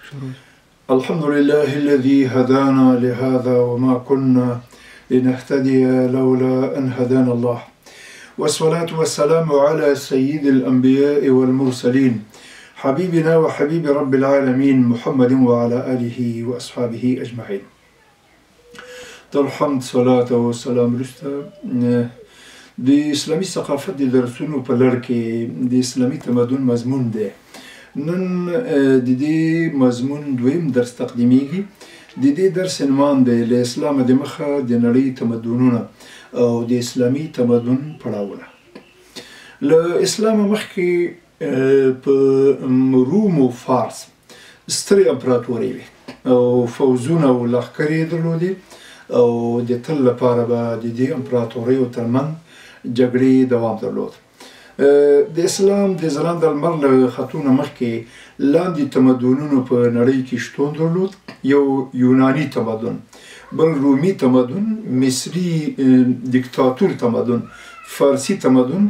الحمد لله الذي هدانا لهذا وما كنا لنهتدي لولا أن هدانا الله والصلاة والسلام على سيد الأنبياء والمرسلين حبيبنا وحبيب رب العالمين محمد وعلى آله وأصحابه أجمعين. الحمد صلاة والسلام رستا د اسلامي ثقافت د درسونو په لړ کې د اسلامي تمدن مضمون دی. نن د دې مضمون دویم درس تقدیمیږي. د دې درس عنوان دی له اسلام د مخه د نړۍ تمدنونه او د اسلامي تمدن پړاوونه. له اسلام مخکې په روم او فارس سترې امپراتورۍ وې او فوزونه او لښکرې یې درلودې او د تل لپاره به د دې امپراتوریو ترمنځ جګړې دوام درلود. د اسلام د ځلانده لمر له خطونه مخکې لاندې تمدنونو په نړۍ کې شتون درلود. یو یوناني تمدن، بل رومي تمدن، مصري دیکتاتور تمدن، فارسي تمدن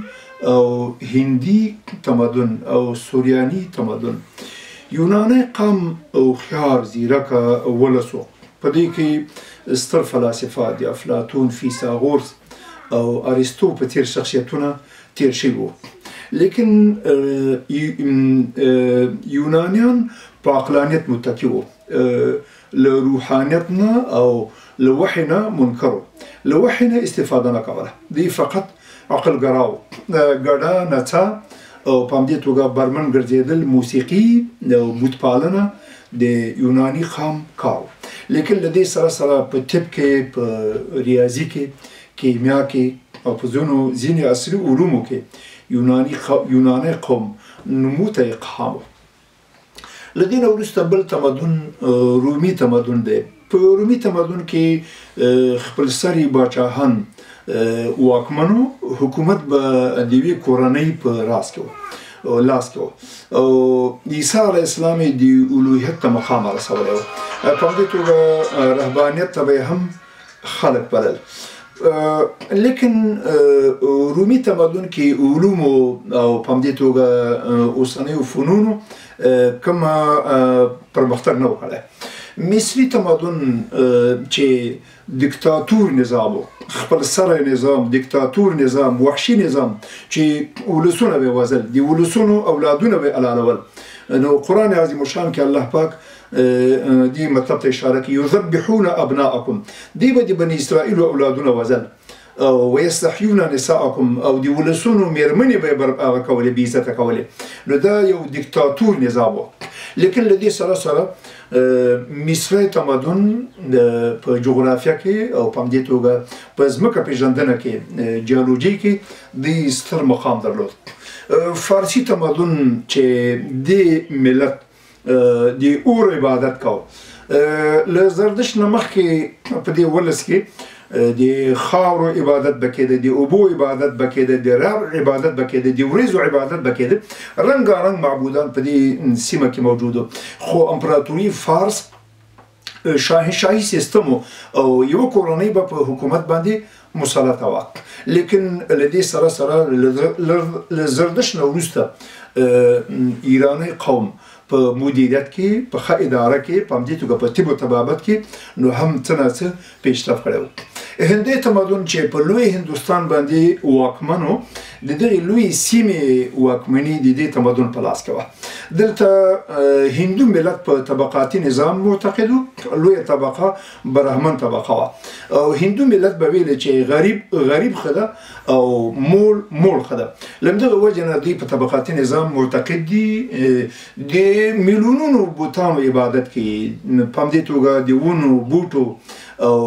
او هندي تمدن او سوریاني تمدن. یوناني قوم او خيار زیرکه ولس و. په دې کې ستر فلاسفه د افلاطون، فیثاغورس او ارسطو په تیر شخصیتونه تیر شوي وو. لیکن یونانیان په عقلانیت متکی وو، له روحانیت نه او له وحی نه منکر وو، له وحی نه استفاده نه کوله. دوی فقط عقل ګرا وو، ګډه نڅا او په همدې توګه برمن ګرځېدل، موسیقي او بتپالنه د یوناني قوم کار و. لیکن له دې سره سره په طب کې، په ریاضي کې، کیمیا کې او په ځینې عصري علومو کې یوناني قوم نمو ته اقحام و. له دې نه وروسته بل تمدن رومي تمدن دی. په رومي تمدن کې خپلسري باچاهان واکمنو، حکومت به د یوې کورنۍ په لاس کې و او عیسی علیه السلام د الوهیت ته مقام رسولی و. په همدې توګه رهبانیت ته به هم خلک بلل. لیکن رومي تمدن کې علومو او په همدې توګه اوسنیو فنونو کوم پرمختګ نه و کړی. مصري تمدن چې دیکتاتور نظام و، خپلسری نظام، دیکتاتور نظام، وحشي نظام چې ولسونه به وژل، د ولسونو اولادونه به حلالول. نو قرآن عظیم الشان کې الله پاک دې مطلب ته اشاره کوي: یذبحون ابناءکم، دوی به د بني اسرائیلو اولادونه وژل او ویستحیون نساءکم، او د ولسونو میرمنې به یې هغه کولې، بې عزته کولې. نو دا یو دیکتاتور نظام و. لیکن له دې سره سره مصري تمدن په جغرافیه کې او په همدې توګه په ځمکه پېژندنه کې، جیولوژي کې د ستر مقام درلود. فارسي تمدن چې د ملت د اور عبادت کو، له زردشت نه مخکې په دې ولس کې د خاورو عبادت به کېده، د اوبو عبادت به کېده، د رب عبادت به کېده، د وریځو عبادت به کېده. رنګارنګ معبودان په دې سیمه کې موجود وو. خو امپراتوري فارس شاهي سیستم او یو کورنۍ به په حکومت باندې مسلطه وه. لیکن له دې سره سره له زردشت نه وروسته ایراني قوم په مدیریت کې، په ښه اداره کې، په همدې توګه په طب او طبابت کې نو هم څه نه څه پیشرفت کړی و. هندي تمدن چې په لوی هندوستان باندې واکمن و، د دغې لوی سیمې واکمني د دې تمدن په لاس کې وه. دلته هندو ملت په طبقاتي نظام معتقد و. لویه طبقه برهمن طبقه وه او هندو ملت به ویل چې غریب ښه ده او مول ښه ده. له همدغه وجې نه دوی په طبقاتي نظام معتقد دي. د میلیونونو بوتانو عبادت کوي، په همدې توګه د ونو، بوټو او